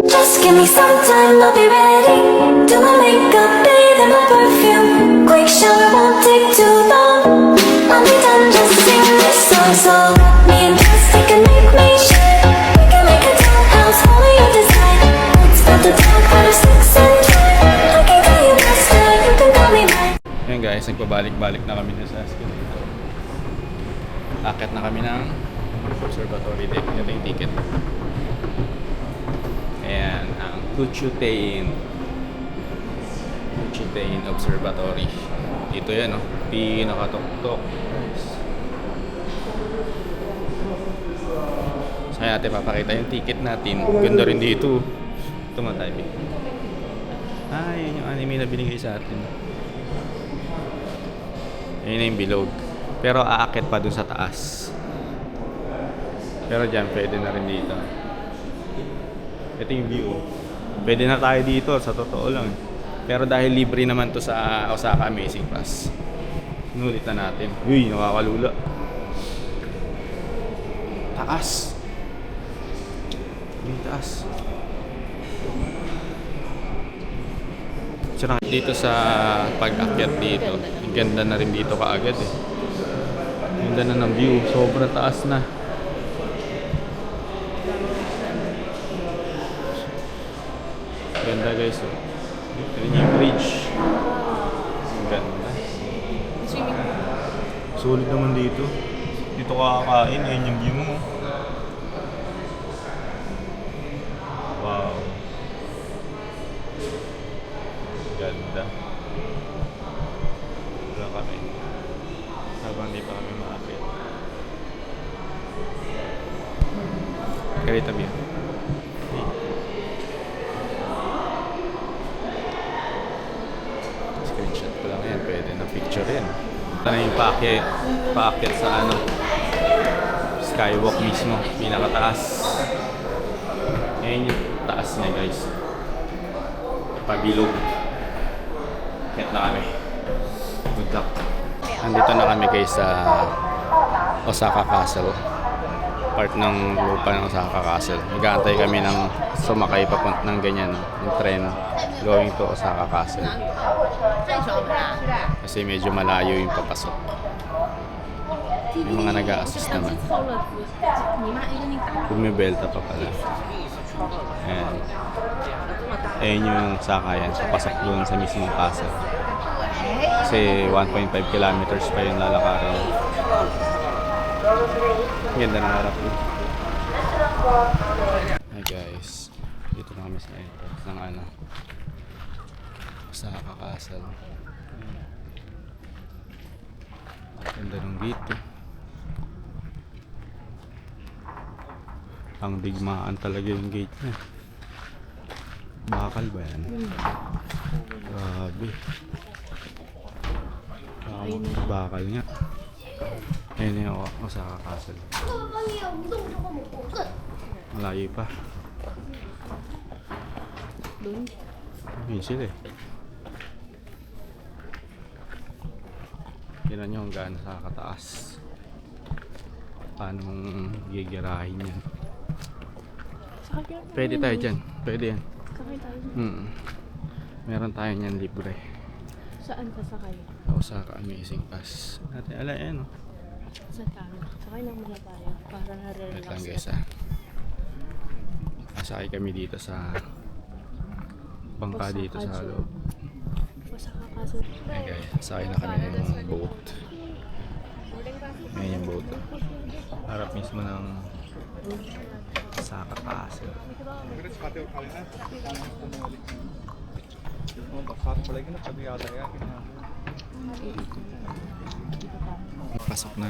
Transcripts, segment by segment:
Just give me some time, I'll be ready. Do my makeup, bathe in my perfume. Quick shower won't take too long. I'll be done, just sing this song. So let me in plastic and make me shine. We can make a dollhouse, follow your design. Let's build a dog out of sticks and twine. I can call you master, you can call me mine. Ayan guys, nagpabalik-balik na kami sa escalator. Akit na kami ng observatory deck. Ito yung ticket. Ayan, ang Kuchutein Observatory. Dito yan, no? Pinakatok-tok. So, kaya natin papakita yung ticket natin. Ganda rin dito. Ito mga timing. Ah, yun yung anime na binigay sa atin. Yun na yung bilog. Pero aakit pa dun sa taas. Pero dyan, pwede na rin dito. Ito yung view. Pwede na tayo dito, sa totoo lang. Pero dahil libre naman to sa Osaka Amazing Pass, nulit na natin. Uy, nakakalula. Taas. Yung taas. Dito sa pag-akyat dito, ang ganda na rin dito kaagad eh. Ganda na ng view, sobrang taas na. Ganda guys, oh. Ito yung bridge. Ang ganda. Solid naman dito. Dito ka kakain, ayun yung view mo. Wow. Ganda. Wala kami. Habang di pa kami maakit. Karita view. Screenshot ko lang yan. Pwede na picture yan. Ito na yung paakyat sa skywalk mismo. Pinakataas. Ngayon yung taas niya guys. Pabilog. Hit na kami. Good luck. Andito na kami guys sa Osaka Castle. Part ng lupa ng Osaka Castle. Mag-aantay kami ng sumakay papunta ng ganyan, no? Yung tren going to Osaka Castle. Kasi medyo malayo yung papasok. Yung mga nag-a-assist naman. Bumibelta pa pala. Ayan. Ayan yung sakayan. Papasok doon sa mismong castle. Kasi 1.5 kilometers pa yung lalakarin. Ganda ng harap yun. Hi guys. Dito na kami sa entrance ng Osaka Castle. Ganda ng dito. Ang digmaan talaga yung gate niya. Bakal ba yan? Grabe. Bakal nga. Ayun yung Osaka Castle. Malayo pa. Ayun sila eh. Tignan nyo hanggang gaano sa kataas. Paano mong gigirahin yan. Pwede tayo dyan. Pwede yan. Meron tayo nyan libre. Saan sasakay? Osaka Amazing Pass. Natin ala yan, oh. Saan tayo? Sakay lang muna tayo para na-relax. Wait lang guys, Sakay kami dito sa bangka dito sa loob. Osaka Castle. Ayan guys, sakay na kami ng boat. Ayan yung boat. Harap mismo ng Osaka Castle. Pasok na.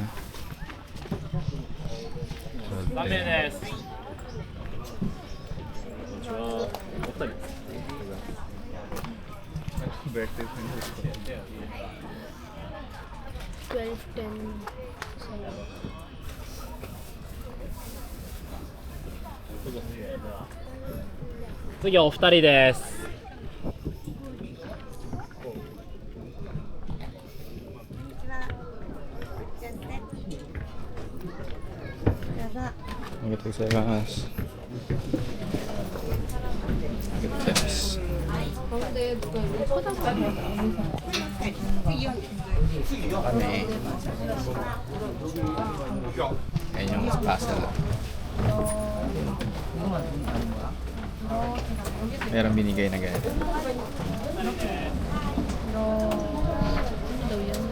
Birthday 12:10.次お二人です。Gitu saya mas. Kami. Ayan yung castle. Meron binigay na ganito.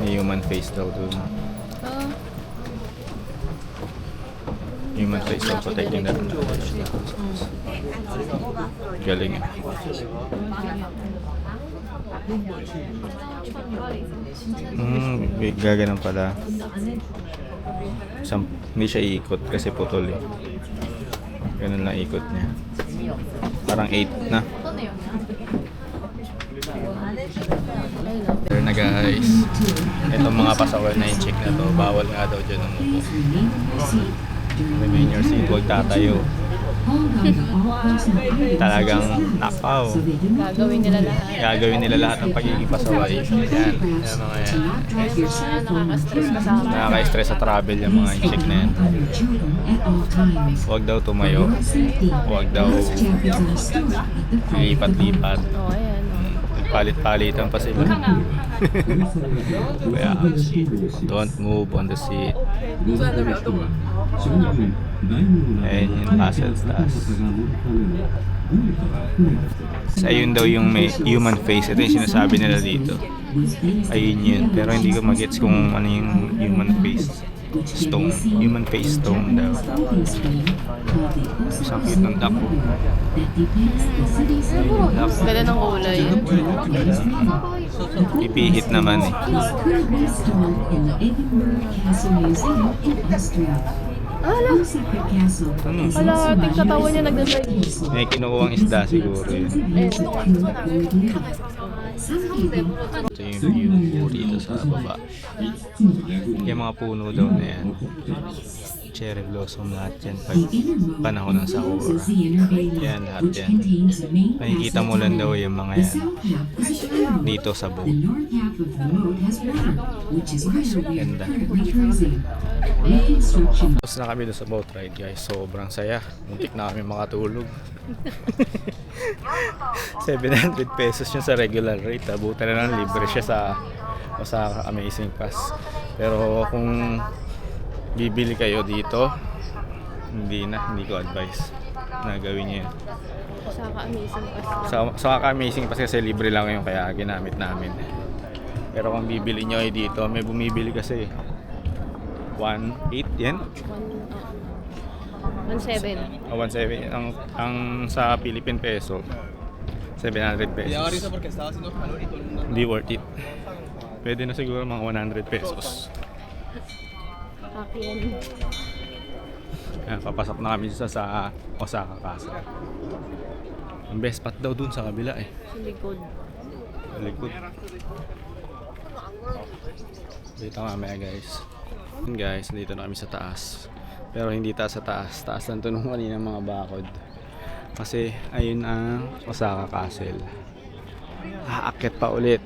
May human face daw dun. Human face daw protecting the galing eh. Gaganon pala. Hindi siya iikot kasi putol eh. Ganun lang ikot niya. Parang 8 na. Pero na guys, itong mga pasawal na yung check na to, bawal nga daw dyan umupo. Remain your seat, huwag tatayo. Talagang nakaw. Gagawin nila lahat ng pagiging pasaway. Yan, yan mga yan. Nakaka-stress kasama. Nakaka-stress sa travel yung mga check na yan. Huwag daw tumayo. Huwag daw lipat-lipat. Oo, ayan. Palit-palitan pa sila. Kaya, don't move on the seat. Ayan yung puzzles taas. Ayun daw yung may human face. Ito yung sinasabi nila dito. Ayun yun. Pero hindi ko magets kung ano yung human face stone. Human face stone daw. Isang cute ng dako. Ganda ng kulay. Ipihit naman eh. Wala, ating katawan niya nagdasay. May kinukuhang isda siguro yun. Ito yung view dito sa baba. Yung mga puno daw na yan. Cherry blossom lahat yan pag panahon ng Sakura. Yan lahat yan. Makikita mo lang daw yung mga yan dito sa boat. Ganda. Tapos na kami doon sa boat ride guys. Sobrang saya. Muntik na kami makatulog. 700 pesos yun sa regular rate. Abutan na lang libre siya sa Osaka Amazing Pass. Pero kung bibili kayo dito, hindi ko advice na gawin niyo yun. Osaka Amazing Pass. Sa Osaka Amazing Pass kasi libre lang yun kaya ginamit namin. Pero kung bibili nyo ay dito, may bumibili kasi 1.8 yan? 1.7. 1.7 ang sa Philippine peso 700 pesos. Hindi worth it. Pwede na siguro mga 100 pesos. Akin. Ayan, papasok na kami sa Osaka Castle. Ang best spot daw dun sa kabila eh. Sa likod. Sa likod. Dito mamaya guys. Yun guys, dito na kami sa taas. Pero hindi taas sa taas. Taas lang ito nung kanina mga bakod. Kasi ayun ang Osaka Castle. Aakyat pa ulit.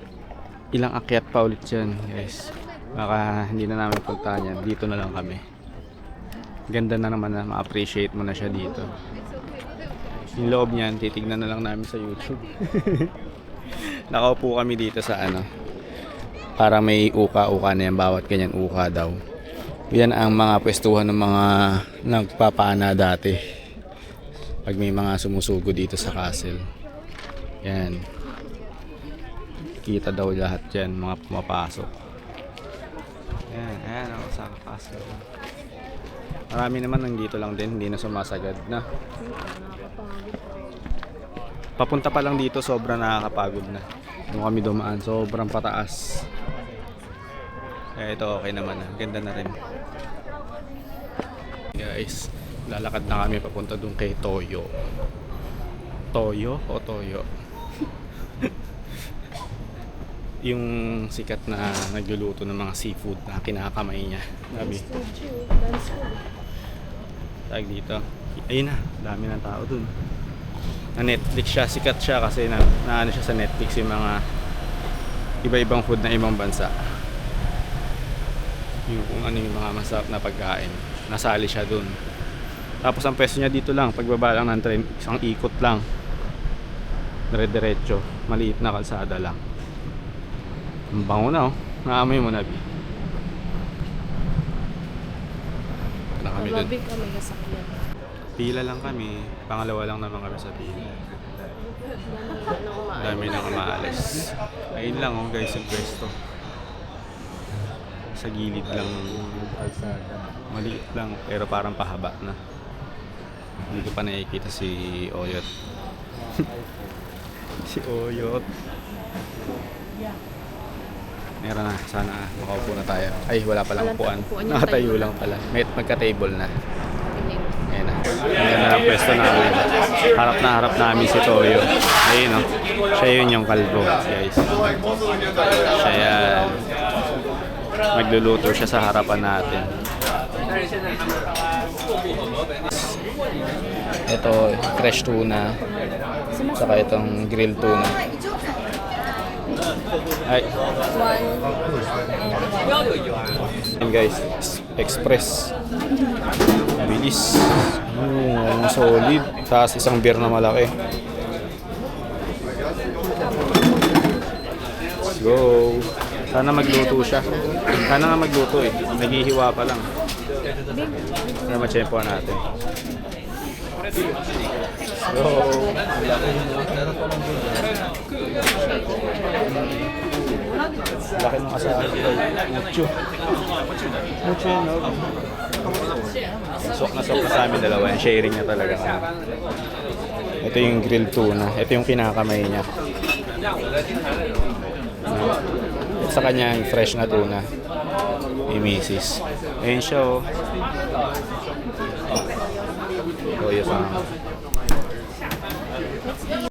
Ilang akyat pa ulit yan guys. Baka hindi na namin puntahan yan. Dito na lang kami. Ganda na naman na ma-appreciate mo na siya dito. Yung loob niyan, titignan na lang namin sa YouTube. Nakaupo kami dito sa para may uka-uka na yan. Bawat ganyan uka daw. Yan ang mga pwestuhan ng mga nagpapana dati. Pag may mga sumusugo dito sa castle. Yan. Kita daw lahat yan, mga pumapasok. Yan, ayan ang Osaka Castle. Marami naman nandito lang din, hindi na sumasagad na. Papunta pa lang dito, sobrang nakakapagod na. Nung kami dumaan, sobrang pataas. Kaya ito okay naman na, ganda na rin. Guys, lalakad na kami papunta dun kay Toyo. Toyo o Toyo? Yung sikat na nagluluto ng mga seafood na kinakamay niya. Sabi. Tag dito. Ayun na, dami ng tao dun. Na Netflix siya, sikat siya kasi na ano siya sa Netflix yung mga iba-ibang food na ibang bansa. Yung kung ano yung mga masarap na pagkain. Nasali siya dun. Tapos ang pwesto niya dito lang, pagbaba lang ng train, isang ikot lang. Dire-diretso. Maliit na kalsada lang. Ang bango na oh. Naamoy mo na, B. Na kami dun. Grabe kami kasakyan. Pila lang kami. Pangalawa lang naman kami sa pila. Dami nang umaalis. Ayun lang oh guys, yung pwesto. Sa gilid lang ng kalsada. Maliit lang pero parang pahaba na. Hindi ko pa nakikita si Oyot. Si Oyot. Meron na, sana makaupo na tayo. Ay, wala palang Walang upuan. upuan, yung Nakatayo tayo lang pala. May magka-table na. Piling. Ayan na. Ayan na ang pwesto namin. Harap na harap namin si Toyo. Ayun oh. Siya yun yung kalbo, guys. Siya yan. Magluluto siya sa harapan natin. Ito, fresh tuna. Saka itong grilled tuna. Ay. Ayan guys, express. Bilis. Solid. Tapos isang beer na malaki. Let's go. Sana magluto siya. Sana nga magluto eh. Naghihiwa pa lang. Para matsyempohan natin. Let's go. Laki ng asahan. Mucho. Mucho yun, no? Sok na sa amin dalawa. Sharing niya talaga kami. Ito yung grilled tuna. Ito yung kinakamay niya. Sa kanya yung fresh na tuna. Yung misis. Ayun siya, oh. Toyo sa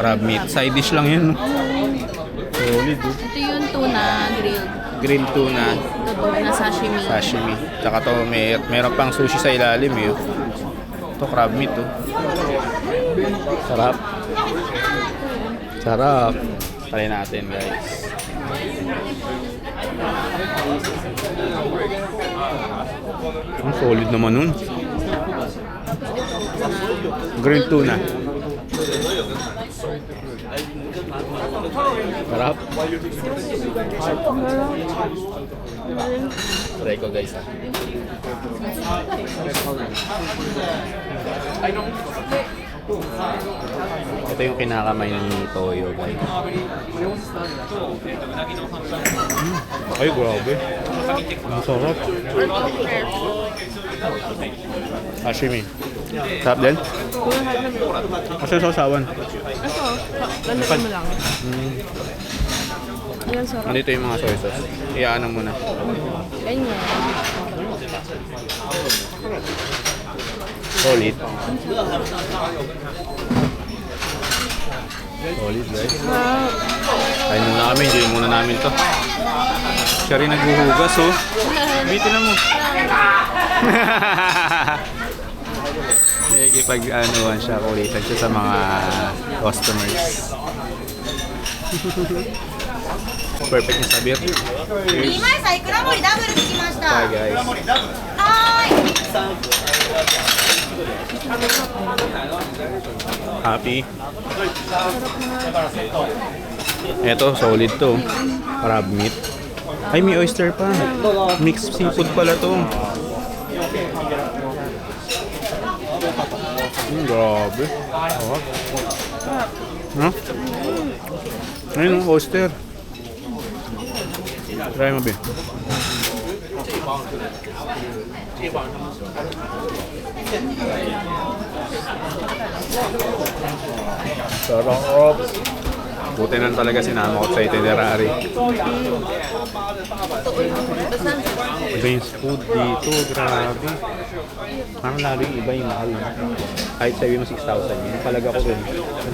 crab meat. Side dish lang yun. Solid, oh. Ito yung tuna grilled. Grilled tuna. Ito na sashimi. Sashimi. Tsaka to, meron pang sushi sa ilalim, yun. Ito, crab meat, oh. Sarap. Sarap. Try natin, guys. Ang solid naman nun. Grilled tuna. Sarap. Try ko, guys. Ito yung kinakamay ni Toyo, guys. Ay, grabe. Ang sarap. Sashimi. Sarap din? Kasi sausawan. Ito, lalagyan mo lang. Ayan, sarap. Nandito yung mga soy sauce. Iyaano muna. Ganyan. Solid. Solid, guys. Kain muna kami. Enjoy muna namin to. Siya rin naghuhugas, oh. Bitin na mo. Kipag-anuhan siya, kulitan siya sa mga customers. Perfect yung sabir. Cheers. 2枚さいくら盛りダブルできました。 Bye, guys. はーい。 Happy. Eto, solid to. Crab meat. Ay, may oyster pa. Mixed seafood pala to. Grabe. Oh. Huh? Ayun, oyster. Try mo, Ben. Sarap. Buti na talaga sinama ko sa itinerary. Ben's food dito, grabe. Parang lalo yung iba yung mahal. Kahit sabi mo 6,000 yun, palaga ko rin.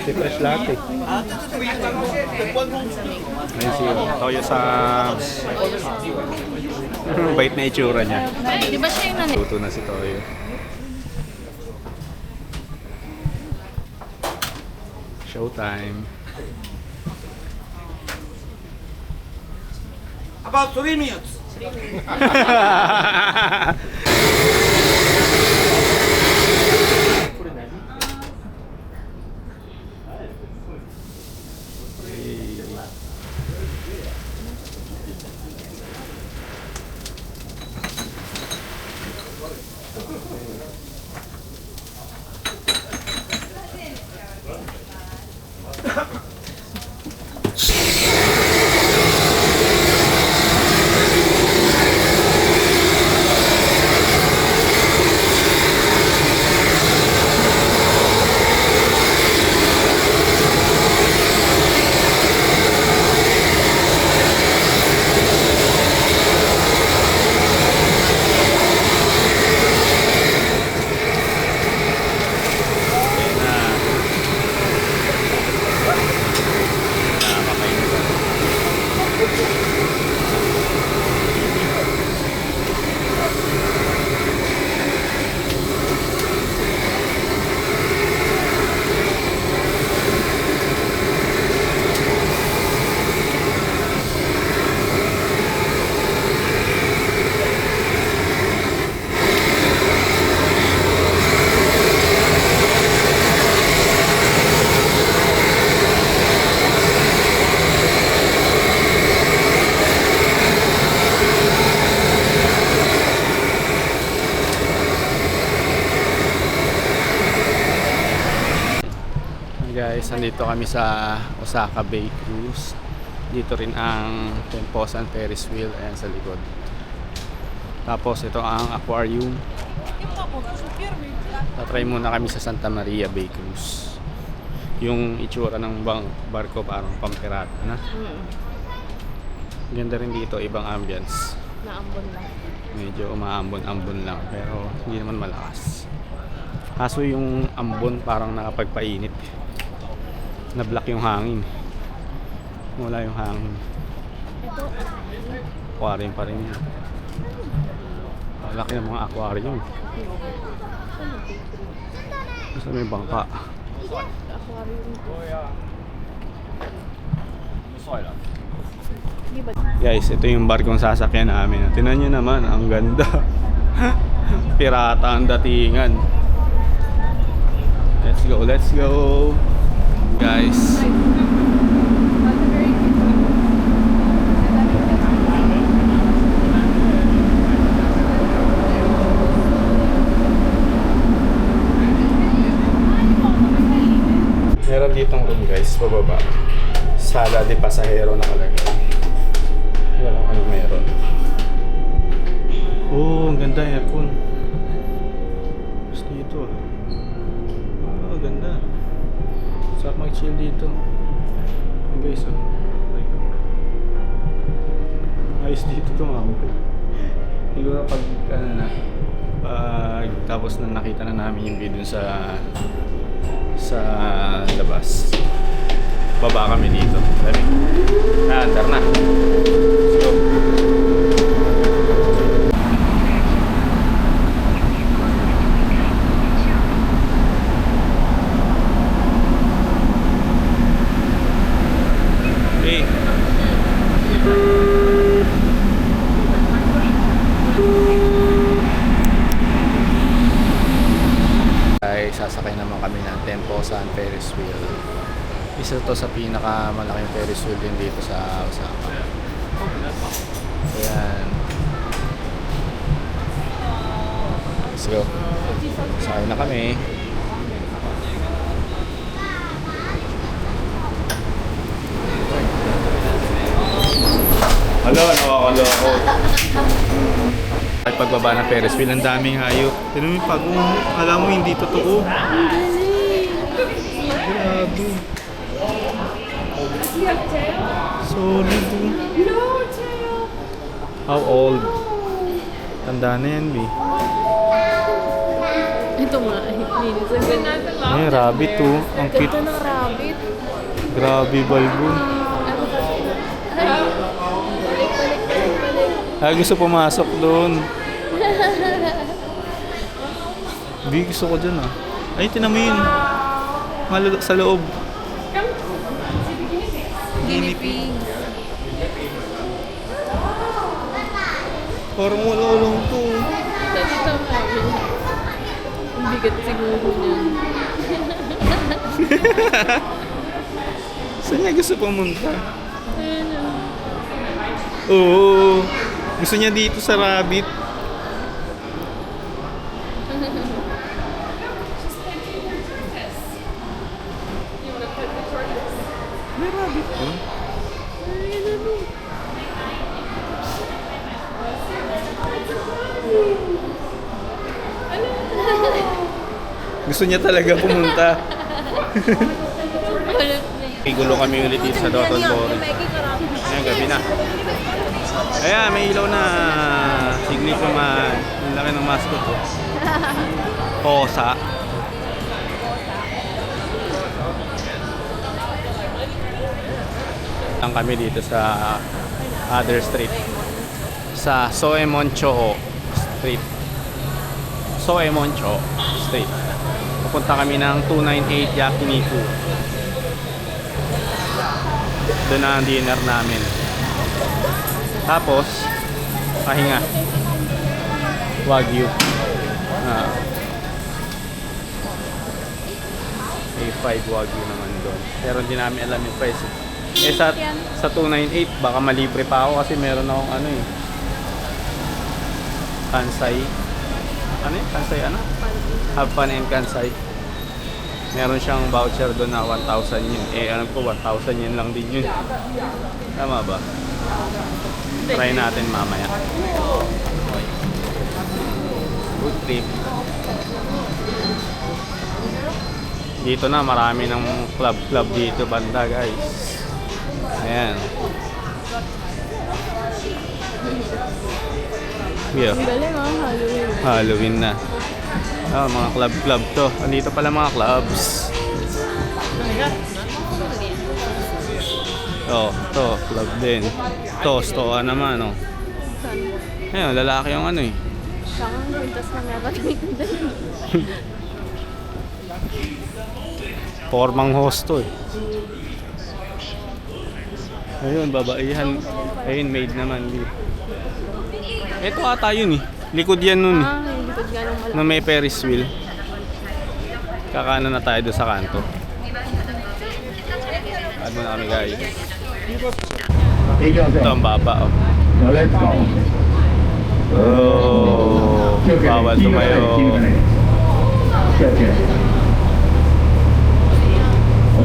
Kasi fresh lahat eh. Ayun si Toyo sa bait na itsura niya. Ay, di ba siya yung nanay? Luto na si Toyo. Showtime. About 3 minutes. Hey. guys, nandito kami sa Osaka Bay Cruise. Dito rin ang Temposan Ferris wheel, ayan sa likod. Tapos ito ang aquarium. Tatry muna kami sa Santa Maria Bay Cruise. Yung itsura ng barko parang pampirata na. Ganda rin dito, ibang ambience. Naambon lang. Medyo umaambon-ambon lang pero hindi naman malakas. Kaso yung ambon parang nakapagpainit. Na-block yung hangin. Wala yung hangin. Ito, Aquarium pa rin yun. Laki ng mga aquarium. Basta may bangka. aquarium. Di ba? Guys, ito yung barkong sasakyan namin. Tingnan nyo naman, ang ganda. Pirata ang datingan. Let's go, let's go. Guys. Meron ditong room guys, pababa. Sala de pasahero nakalagay. Wala ano meron. Oh, ang ganda aircon. Gusto dito. Oh, ganda. Sarap mag-chill dito. Ayan guys, oh. Ayos dito to mga bro. Siguro pag ano na, pag tapos na nakita na namin yung video sa labas. Baba kami dito. Sabi, andar na. Let's go. Hey. Ay, sasakay naman kami ng Temposan Ferris wheel. Isa to sa pinakamalaking Ferris wheel din dito sa Osaka. Ayan. Let's go. Sakay na kami. Hala, nakakaloko. Ay pagbaba ng Ferris wheel, ang daming hayop. Tignan mo yung pagong, alam mo hindi totoo. Grabe. Solid. How old? Tanda na yan, B. Ito nga, linis. Ang ganda. Ay, rabbit to. Ang cute. Ganda ng rabbit. Grabe, balbon. Ay, gusto pumasok doon. B, gusto ko dyan ah. Ay, tinan mo yun. Malulok sa loob. Guinea pig. Parang wala lang to. Dati tama. Ang bigat siguro niyan. Saan niya gusto pumunta? Ayan o. Oo. Gusto niya dito sa rabbit. May rabbit ko. Gusto niya talaga pumunta. Igulo kami ulit dito sa Doton Bori. Ayan, gabi na. Ayan, may ilaw na. Significant man. Ang laki ng mascot ko. Posa. Lang kami dito sa other street. Sa Soemoncho Street. Soemoncho Street. Pupunta kami ng 298 Yakiniku. Doon na ang dinner namin. Tapos, pahinga. Wagyu. A5 Wagyu naman doon. Pero hindi namin alam yung price. Eh sa 298, baka malibre pa ako kasi meron akong ano eh. Kansai. Ano yun? Kansai ano? Have fun in Kansai. meron siyang voucher doon na 1,000 yen. Eh, alam ko 1,000 yen lang din yun. Tama ba? Try natin mamaya. Good trip. Dito na, marami ng club dito banda, guys. Ayan. Yeah. Ang galing Halloween. Halloween na. Ah, mga club to. Andito pala mga clubs. Oh, to, club din. To, stoa naman, oh. Ayun, lalaki yung ano eh. Siyang pintas lang yata tumitinda. Formang host to eh. Ayun, babaihan. Ayun, maid naman. Ito ata yun eh. Likod yan nun eh. Yung likod nga nung Na may Ferris wheel. Kakano na tayo doon sa kanto. Ano na kami guys. Ito ang baba oh. Oh, bawal tumayo.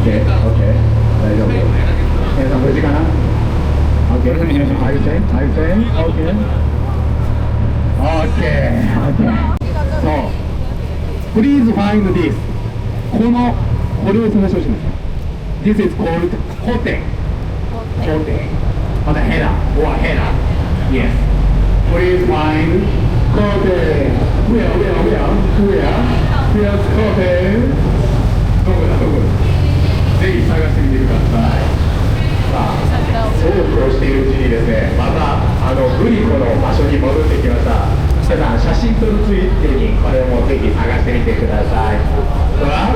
Okay. 大丈夫。皆さん無事かな Okay. Are you saying? Okay. So, please find this. これを探してほしいんです。This is called コテ。またヘラ or ヘラ。Yes. Please find コテ。Where? Here's コテ。どこだ。ぜひ探してみてください。さあ、そうこうしているうちにですね、またグリコの場所に戻ってきました。皆さん写真撮るついでにこれもぜひ探してみてください。うわ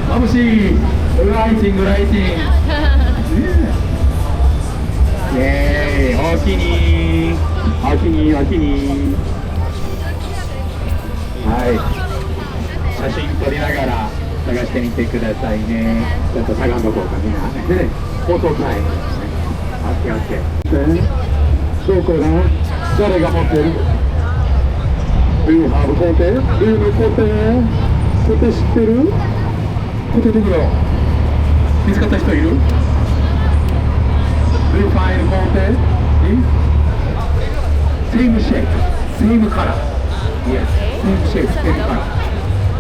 ー、眩しい。ライティング。イエーイ、おおきに。はい。写真撮りながら探してみてくださいね。ちょっとしゃがんどこうかみんな。でね、フォトタイムですね。オッケー。どこだ？誰が持ってる？ Do you have コテ？ Do you know コテ？コテ知ってる？コテどこだ？見つかった人いる？ Do you find コテ？ Same shape, same color. Yes, same shape, same color.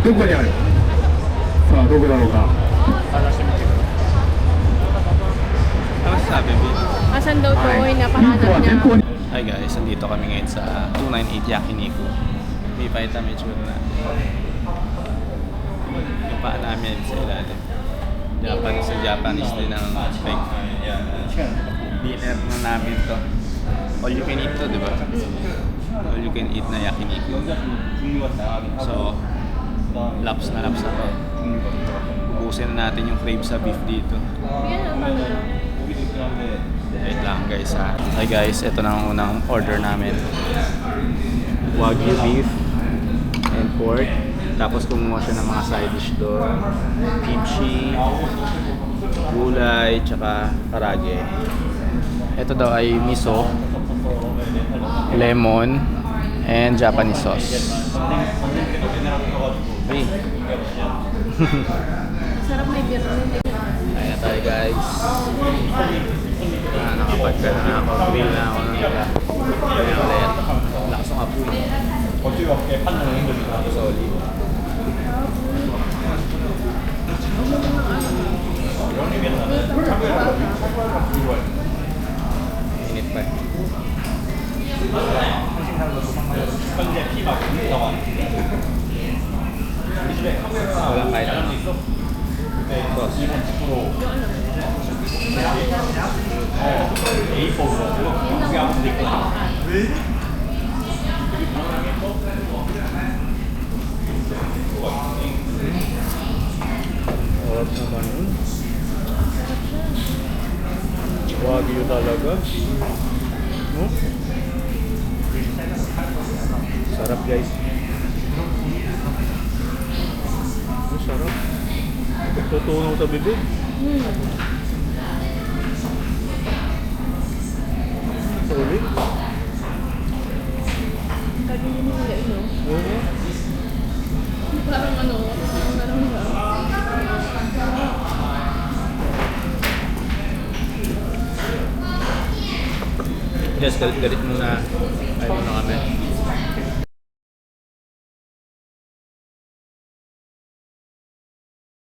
どこにある？さあどこだろうか。探してみてください。 Ano sabi, B? Asan daw to? Napahanap niya. Hi guys, nandito kami ngayon sa 298 Yakiniku. May pakita may tsura na. Yung paa namin sa ilalim. Japanese din ang like dinner na namin to. All you can eat to, di ba? All you can eat na Yakiniku. So, laps na to. Ubusin na natin yung crave sa beef dito. Wait lang guys ha. Hi guys, ito na ang unang order namin. Wagyu beef and pork. Tapos kumuha siya ng mga side dish doon. Kimchi, gulay, tsaka karage. Ito daw ay miso, lemon, and Japanese sauce. Hey. Sarap may beer. Ayan na tayo guys. Nakapagka na ako. Grill na ako ng nila. Ayan ulit. Lakas ng apoy. Solid. Init pa. Walang kahit ano. Sauce. Sarap naman yun. Wagyu talaga. No? Sarap guys. Sarap. Tutunaw sa bibig. Solid. Sabi niyo nila, no? Oo. Parang ano, parang Just galit-galit muna. Ay muna kami.